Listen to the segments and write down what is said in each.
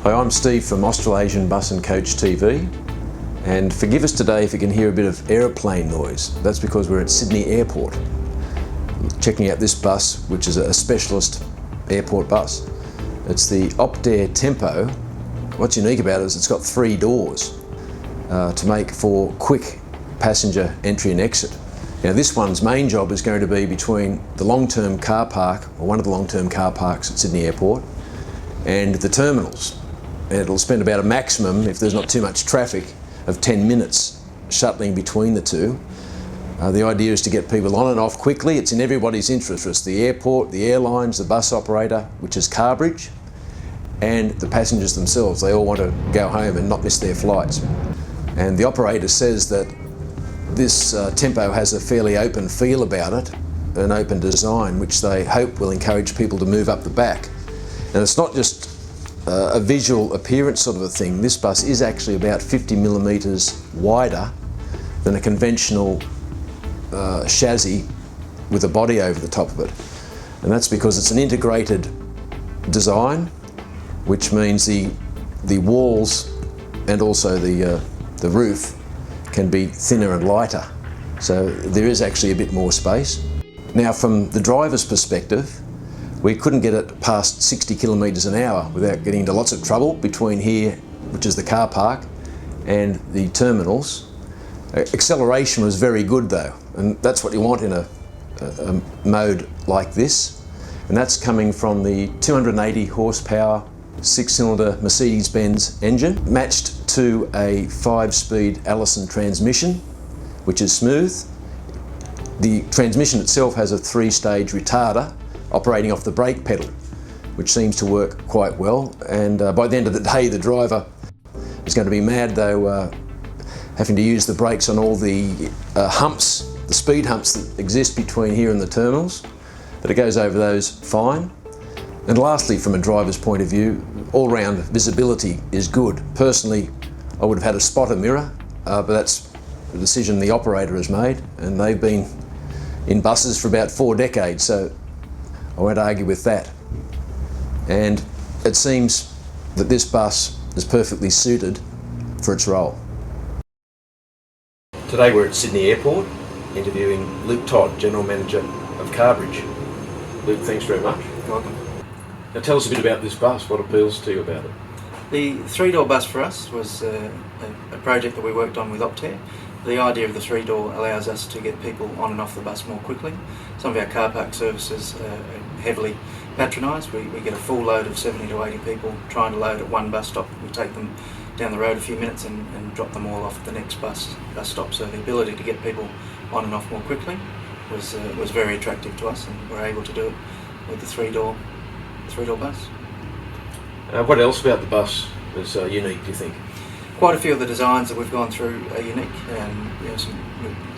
Hi, I'm Steve from Australasian Bus and Coach TV, and forgive us today if you can hear a bit of aeroplane noise. That's because we're at Sydney Airport, checking out this bus, which is a specialist airport bus. It's the Optare Tempo. What's unique about it is it's got 3 doors to make for quick passenger entry and exit. Now this one's main job is going to be between the long-term car park, or one of the long-term car parks at Sydney Airport, and the terminals. And it'll spend about a maximum, if there's not too much traffic, of 10 minutes shuttling between the two. The idea is to get people on and off quickly. It's in everybody's interest, the airport, the airlines, the bus operator, which is Carbridge, and the passengers themselves. They all want to go home and not miss their flights. And the operator says that this Tempo has a fairly open feel about it, an open design, which they hope will encourage people to move up the back. And it's not just a visual appearance sort of a thing. This bus is actually about 50 millimetres wider than a conventional chassis with a body over the top of it. And that's because it's an integrated design, which means the walls and also the roof can be thinner and lighter. So there is actually a bit more space. Now from the driver's perspective, we couldn't get it past 60 kilometres an hour without getting into lots of trouble between here, which is the car park, and the terminals. Acceleration was very good though, and that's what you want in a mode like this. And that's coming from the 280 horsepower 6-cylinder Mercedes-Benz engine, matched to a 5-speed Allison transmission, which is smooth. The transmission itself has a 3-stage retarder operating off the brake pedal, which seems to work quite well. And by the end of the day, the driver is going to be mad though, having to use the brakes on all the humps, the speed humps that exist between here and the terminals, but it goes over those fine. And lastly, from a driver's point of view, all-round visibility is good. Personally, I would have had a spotter mirror, but that's a decision the operator has made, and they've been in buses for about 4 decades, so I won't argue with that. And it seems that this bus is perfectly suited for its role. Today we're at Sydney Airport interviewing Luke Todd, General Manager of Carbridge. Luke, thanks very much. You're welcome. Now tell us a bit about this bus. What appeals to you about it? The 3-door bus for us was a project that we worked on with Optare. The idea of the 3-door allows us to get people on and off the bus more quickly. Some of our car park services are heavily patronised. We get a full load of 70 to 80 people trying to load at one bus stop. We take them down the road a few minutes and drop them all off at the next bus stop. So the ability to get people on and off more quickly was very attractive to us, and we're able to do it with the 3-door bus. What else about the bus is unique, do you think? Quite a few of the designs that we've gone through are unique. There's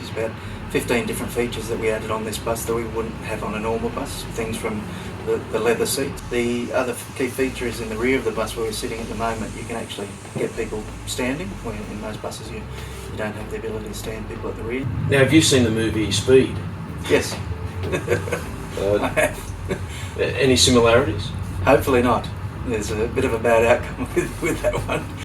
about 15 different features that we added on this bus that we wouldn't have on a normal bus. Things from the leather seats. The other key feature is in the rear of the bus where we're sitting at the moment. You can actually get people standing, where in most buses you don't have the ability to stand people at the rear. Now, have you seen the movie Speed? Yes. I have. Any similarities? Hopefully not. There's a bit of a bad outcome with that one.